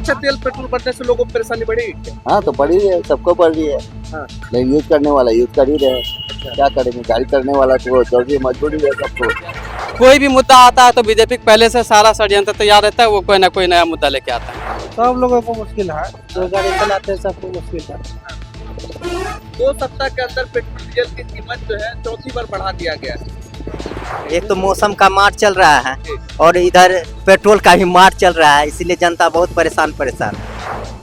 अच्छा, तेल पेट्रोल बढ़ने से लोगों को परेशानी बढ़ेगी क्या? हाँ तो पड़ी है, सबको पड़ रही है। हाँ। लेकिन यूज करने वाला यूज कर ही रहे। क्या करेंगे, गाड़ी करने वाला तो वो जरूरी मजबूरी है सबको। कोई भी मुद्दा आता है तो बीजेपी पहले से सारा षड्यंत्र तैयार रहता है, वो कोई ना कोई नया मुद्दा लेके आता है। सब लोगों को मुश्किल है, जो गाड़ी चलाते हैं सबको मुश्किल है। 2 सप्ताह के अंदर पेट्रोल डीजल की कीमत जो है चौथी बार बढ़ा दिया गया है। एक तो मौसम का मार चल रहा है और इधर पेट्रोल का भी मार चल रहा है, इसीलिए जनता बहुत परेशान है।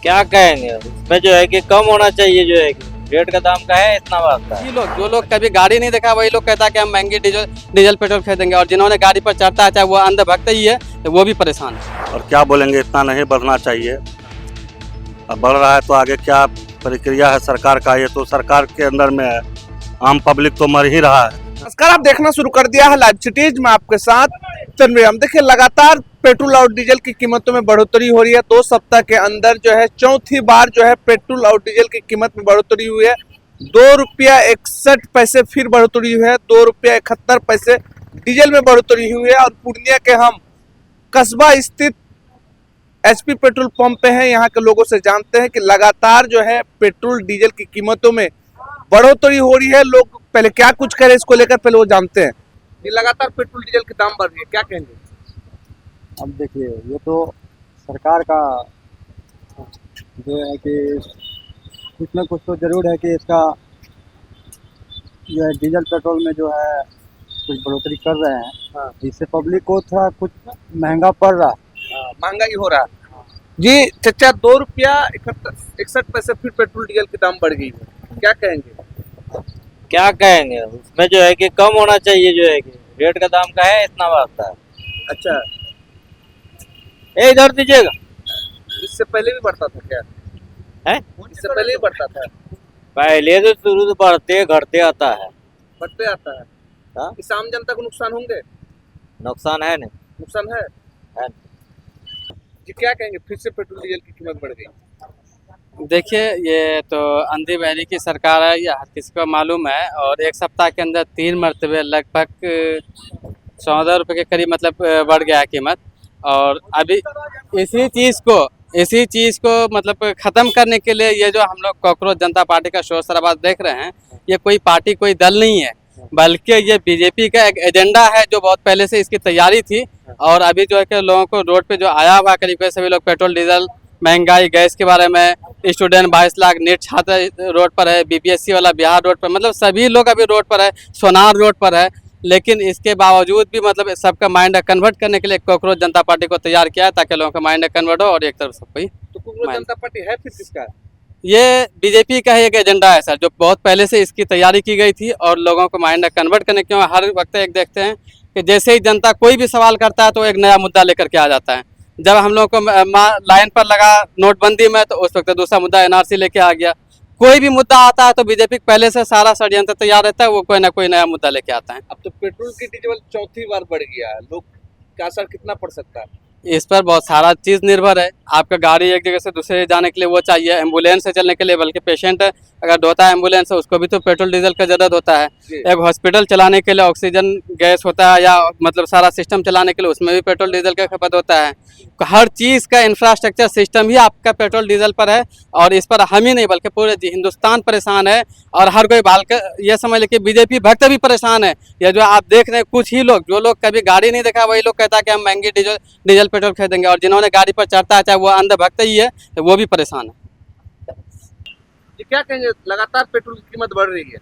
क्या कहेंगे, इसमें जो है कि कम होना चाहिए, जो है कि रेट का दाम का है इतना बढ़ता है। जो लोग कभी गाड़ी नहीं देखा वही लोग कहता है कि हम महंगी डीजल पेट्रोल खरीदेंगे, और जिन्होंने गाड़ी पर चढ़ता है चाहे वो अंधभक्त ही है तो वो भी परेशान है। और क्या बोलेंगे, इतना नहीं बढ़ना चाहिए। अब बढ़ रहा है तो आगे क्या प्रक्रिया है सरकार का, ये तो सरकार के अंदर में है। आम पब्लिक तो मर ही रहा है। नमस्कार, आप देखना शुरू कर दिया है लाइव सिटीज में आपके साथ तनवीर। हम देखिए लगातार पेट्रोल और डीजल की कीमतों में बढ़ोतरी हो रही है। 2 सप्ताह के अंदर जो है चौथी बार जो है पेट्रोल और डीजल की कीमत में बढ़ोतरी हुई है। 2 रुपया 61 पैसे फिर बढ़ोतरी हुई है। 2 रुपया 71 पैसे डीजल में बढ़ोतरी हुई है। और पूर्णिया के हम कस्बा स्थित HP पेट्रोल पंप पे हैं। यहाँ के लोगों से जानते हैं कि लगातार जो है पेट्रोल डीजल की कीमतों में बढ़ोतरी हो रही है। लोग पहले क्या कुछ करें इसको लेकर पहले वो जानते हैं। ये लगातार पेट्रोल डीजल के दाम बढ़ रही है, क्या कहेंगे? अब देखिए, ये तो सरकार का जो है कि कुछ ना कुछ तो जरूर है कि इसका जो है डीजल पेट्रोल में जो है कुछ बढ़ोतरी कर रहे हैं। हाँ। जिससे पब्लिक को थोड़ा कुछ महंगा पड़ रहा है। महंगाई हो रहा है जी। चचा, 2 रुपया 61 पैसे फिर पेट्रोल डीजल के दाम बढ़ गई है, क्या कहेंगे? क्या कहेंगे, उसमें जो है कि कम होना चाहिए, जो है कि रेट का दाम का है इतना बढ़ता है। अच्छा, इधर दीजिएगा। इससे पहले भी बढ़ता था क्या? है इससे पहले भी बढ़ता था? पहले तो शुरू से बढ़ते घटते आता है। बढ़ते आता है। हाँ? इस आम जनता को नुकसान होंगे? नुकसान है नहीं। नुकसान है जी। क्या कहेंगे, फिर से पेट्रोल डीजल की कीमत बढ़ गई? देखिए, ये तो अंधी बहरी की सरकार है, यह हर किसी को मालूम है। और एक सप्ताह के अंदर 3 मरतबे लगभग 14 रुपये के करीब मतलब बढ़ गया है कीमत। और अभी इसी चीज़ को मतलब ख़त्म करने के लिए ये जो हम लोग कॉकरोच जनता पार्टी का शोर शराबा देख रहे हैं, ये कोई पार्टी कोई दल नहीं है, बल्कि ये बीजेपी का एक एजेंडा है जो बहुत पहले से इसकी तैयारी थी। और अभी जो है कि लोगों को रोड पे जो आया हुआ करीब सभी लोग पेट्रोल डीजल महंगाई गैस के बारे में, स्टूडेंट 22 लाख नीट छात्र रोड पर है, BPSC वाला बिहार रोड पर, मतलब सभी लोग अभी रोड पर है, सोनार रोड पर है। लेकिन इसके बावजूद भी मतलब सबका माइंड कन्वर्ट करने के लिए कॉकरोच जनता पार्टी को तैयार किया है, ताकि लोगों का माइंड कन्वर्ट हो और एक तरफ सबको ही। तो कॉकरोच जनता पार्टी है फिर किसका? ये बीजेपी का ही एक एजेंडा है सर, जो बहुत पहले से इसकी तैयारी की गई थी। और लोगों को माइंड कन्वर्ट करने क्यों हर वक्त एक देखते हैं कि जैसे ही जनता कोई भी सवाल करता है तो एक नया मुद्दा लेकर के आ जाता है। जब हम लोग को लाइन पर लगा नोटबंदी में तो उस वक्त दूसरा मुद्दा NRC लेके आ गया। कोई भी मुद्दा आता है तो बीजेपी पहले से सारा षड्यंत्र तैयार रहता है, वो कोई ना कोई नया मुद्दा लेके आता है। अब तो पेट्रोल की डीजल चौथी बार बढ़ गया है, लोग का असर कितना पड़ सकता है? इस पर बहुत सारा चीज़ निर्भर है। आपका गाड़ी एक जगह से दूसरे जाने के लिए वो चाहिए, एम्बुलेंस से चलने के लिए, बल्कि पेशेंट अगर होता है एम्बुलेंस से उसको भी तो पेट्रोल डीजल का ज़रूरत होता है। एक हॉस्पिटल चलाने के लिए ऑक्सीजन गैस होता है, या मतलब सारा सिस्टम चलाने के लिए उसमें भी पेट्रोल डीजल का खपत होता है। हर चीज़ का इंफ्रास्ट्रक्चर सिस्टम ही आपका पेट्रोल डीजल पर है। और इस पर हम ही नहीं बल्कि पूरे हिंदुस्तान परेशान है। और हर कोई ये समझ ले कि बीजेपी भक्त भी परेशान है। ये जो आप देख रहे हैं कुछ ही लोग, जो लोग कभी गाड़ी नहीं देखा वही लोग कहता है कि हम महंगी डीजल पेट्रोल खरीदेंगे, और जिन्होंने गाड़ी पर चढ़ता है चाहे वो अंधभक्त ही है तो वो भी परेशान है। क्या कहेंगे, लगातार पेट्रोल की कीमत बढ़ रही है,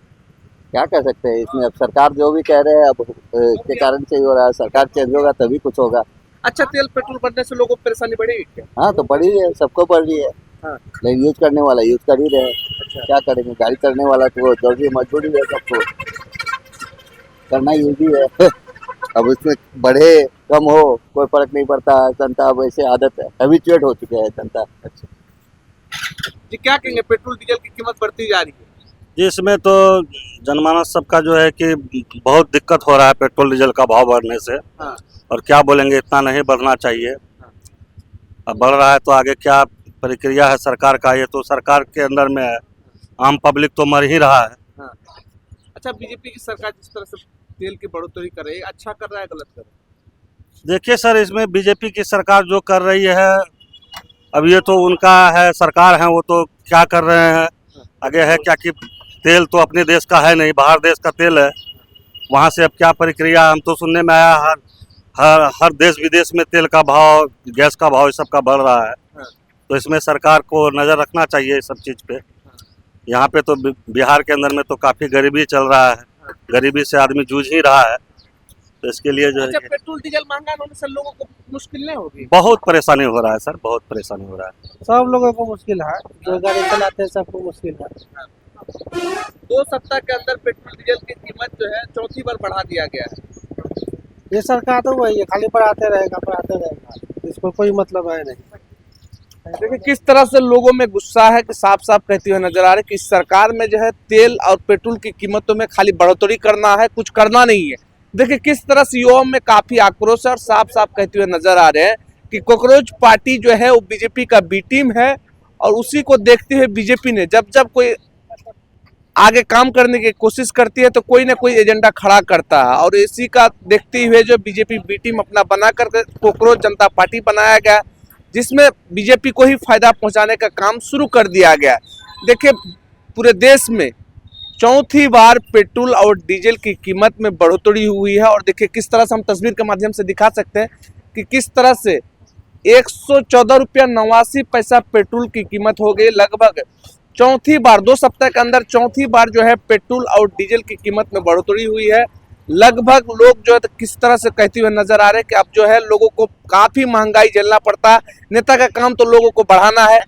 क्या कह सकते हैं इसमें। अब सरकार जो भी कह रहे हैं अब के कारण से ही हो रहा है। सरकार चेंज होगा तभी कुछ होगा। अच्छा, तेल पेट्रोल बढ़ने से लोगों को परेशानी बढ़ेगी क्या? हाँ तो पड़ी है, सबको पड़ रही है। हाँ। लेकिन यूज करने वाला यूज कर ही रहे। क्या करेंगे, गाड़ी करने वाला तो वो जरूरी मजबूरी है, सबको करना यूज है। अब उसमें बढ़े कम हो कोई फर्क नहीं पड़ता। जनता अब ऐसे आदत है, हैबिचुएट हो चुके हैं जनता। अच्छा जी, क्या कहेंगे, पेट्रोल डीजल की कीमत बढ़ती जा रही है? जिसमें तो जनमानस सबका जो है कि बहुत दिक्कत हो रहा है पेट्रोल डीजल का भाव बढ़ने से। हाँ। और क्या बोलेंगे, इतना नहीं बढ़ना चाहिए। अब बढ़ रहा है तो आगे क्या प्रक्रिया है सरकार का, ये तो सरकार के अंदर में है। आम पब्लिक तो मर ही रहा है। हाँ। अच्छा, बीजेपी की सरकार जिस तरह से तेल की बढ़ोतरी कर रही है, अच्छा कर रहा है गलत कर रहा है? देखिए सर, इसमें बीजेपी की सरकार जो कर रही है अब ये तो उनका है, सरकार है, वो तो क्या कर रहे हैं आगे है क्या कि तेल तो अपने देश का है नहीं, बाहर देश का तेल है। वहाँ से अब क्या प्रक्रिया, हम तो सुनने में आया हर देश विदेश में तेल का भाव, गैस का भाव, इस सब का बढ़ रहा है। तो इसमें सरकार को नज़र रखना चाहिए इस सब चीज़ पे। यहाँ पे तो बिहार के अंदर में तो काफ़ी गरीबी चल रहा है, गरीबी से आदमी जूझ ही रहा है। तो इसके लिए जो है अच्छा, पेट्रोल डीजल महंगा होने से लोगों को मुश्किल नहीं होगी? बहुत परेशानी हो रहा है सर, बहुत परेशानी हो रहा है। सब लोगों को मुश्किल है, जो गाड़ी चलाते हैं सबको मुश्किल है। 2 सप्ताह के अंदर पेट्रोल डीजल की कीमत जो है चौथी बार बढ़ा दिया गया है। ये सरकार तो वही है, खाली बढ़ाते रहेगा, इसको कोई मतलब है नहीं। देखिए किस तरह से लोगों में गुस्सा है कि साफ साफ कहती हुए नजर आ रही है कि इस सरकार में जो है तेल और पेट्रोल की कीमतों में खाली बढ़ोतरी करना है, कुछ करना नहीं है। देखिए किस तरह से युवाओं में काफी आक्रोश है और साफ साफ कहते हुए नजर आ रहे हैं कि कॉकरोच पार्टी जो है वो बीजेपी का बी टीम है और उसी को देखते हुए बीजेपी ने जब जब कोई आगे काम करने की कोशिश करती है तो कोई ना कोई एजेंडा खड़ा करता है और इसी का देखते हुए जो बीजेपी बी टीम अपना बना कर कॉकरोच जनता पार्टी बनाया गया, जिसमें बीजेपी को ही फायदा पहुंचाने का काम शुरू कर दिया गया। देखिए पूरे देश में चौथी बार पेट्रोल और डीजल की कीमत में बढ़ोतरी हुई है और देखिए किस तरह से हम तस्वीर के माध्यम से दिखा सकते हैं कि किस तरह से 114 रुपया 89 पैसा पेट्रोल की कीमत हो गई। लगभग चौथी बार 2 सप्ताह के अंदर चौथी बार जो है पेट्रोल और डीजल की कीमत में बढ़ोतरी हुई है। लगभग लोग जो है किस तरह से कहते हुए नजर आ रहे हैं कि अब जो है लोगों को काफी महंगाई झेलना पड़ता है। नेता का काम तो लोगों को बढ़ाना है।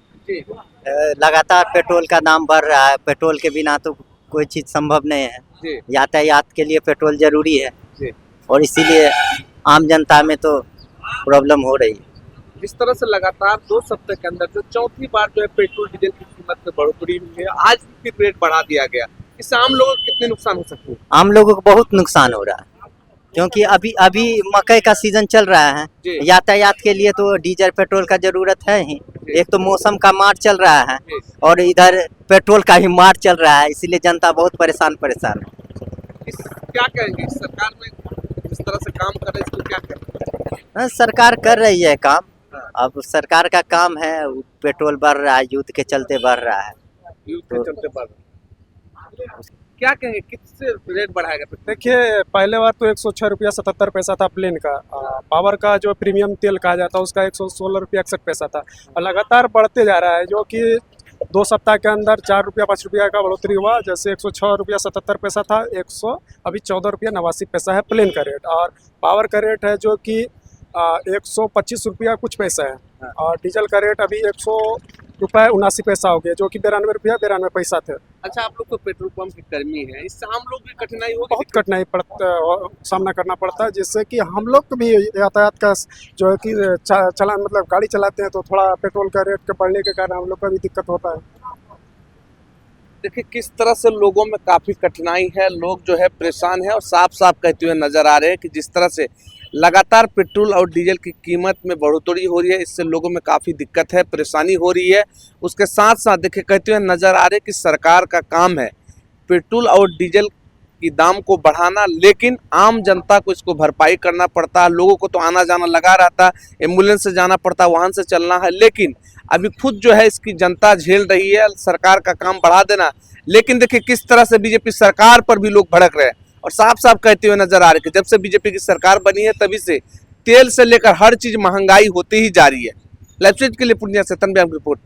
लगातार पेट्रोल का दाम बढ़ रहा है, पेट्रोल के बिना तो कोई चीज संभव नहीं है। यातायात के लिए पेट्रोल जरूरी है और इसीलिए आम जनता में तो प्रॉब्लम हो रही है। जिस तरह से लगातार 2 सप्ताह के अंदर जो चौथी बार जो है पेट्रोल डीजल की कीमत में बढ़ोतरी हुई है, आज फिर रेट बढ़ा दिया गया, इससे आम लोगों को कितने नुकसान हो सकते हैं? आम लोगों को बहुत नुकसान हो रहा है क्योंकि अभी मकई का सीजन चल रहा है। यातायात के लिए तो डीजल पेट्रोल का जरूरत है ही। एक तो मौसम का मार चल रहा है और इधर पेट्रोल का भी मार चल रहा है, इसीलिए जनता बहुत परेशान है। क्या कहेंगे सरकार में जिस तरह से काम कर रही है इसको क्या करें? सरकार कर रही है काम, अब सरकार का काम है, पेट्रोल बढ़ रहा है, युद्ध के चलते बढ़ रहा है। युद्ध के चलते बढ़ रहा है, क्या कहेंगे किससे रेट बढ़ाएगा? देखिए पहले बार तो 106 रुपया 77 पैसा था प्लेन का, पावर का जो प्रीमियम तेल कहा जाता है उसका 116 रुपया 61 पैसा था और लगातार बढ़ते जा रहा है, जो कि 2 सप्ताह के अंदर 4 रुपया 5 रुपया का बढ़ोतरी हुआ। जैसे 106 रुपया 77 पैसा था, अभी 14 रुपया 89 पैसा है प्लेन का रेट और पावर का रेट है जो कि 125 रुपया कुछ पैसा है और डीजल का रेट अभी 100 रुपये 79 पैसा हो गया, जो कि 92 रुपया 92 पैसा थे। अच्छा, आप लोग तो पेट्रोल पंप की कर्मी है, इससे हम लोग भी कठिनाई होगी? बहुत कठिनाई सामना करना पड़ता है, जिससे कि हम लोग को भी यातायात का जो है कि चला मतलब गाड़ी चलाते हैं तो थोड़ा पेट्रोल का रेट के बढ़ने के कारण हम लोग को भी दिक्कत होता है। देखिए किस तरह से लोगों में काफ़ी कठिनाई है, लोग जो है परेशान है और साफ साफ कहते हुए नज़र आ रहे हैं कि जिस तरह से लगातार पेट्रोल और डीजल की कीमत में बढ़ोतरी हो रही है, इससे लोगों में काफ़ी दिक्कत है, परेशानी हो रही है। उसके साथ साथ देखिए कहते हुए नज़र आ रहे हैं कि सरकार का काम है पेट्रोल और डीजल की दाम को बढ़ाना, लेकिन आम जनता को इसको भरपाई करना पड़ता है। लोगों को तो आना जाना लगा रहता है, एम्बुलेंस से जाना पड़ता है, वाहन से चलना है, लेकिन अभी खुद जो है इसकी जनता झेल रही है। सरकार का काम बढ़ा देना, लेकिन देखिए किस तरह से बीजेपी सरकार पर भी लोग भड़क रहे हैं और साफ साफ कहते हुए नजर आ रहे हैं कि जब से बीजेपी की सरकार बनी है तभी से तेल से लेकर हर चीज महंगाई होती ही जा रही है। लाइव स्ट्रीट के लिए पूर्णिया से तनवीर की रिपोर्ट।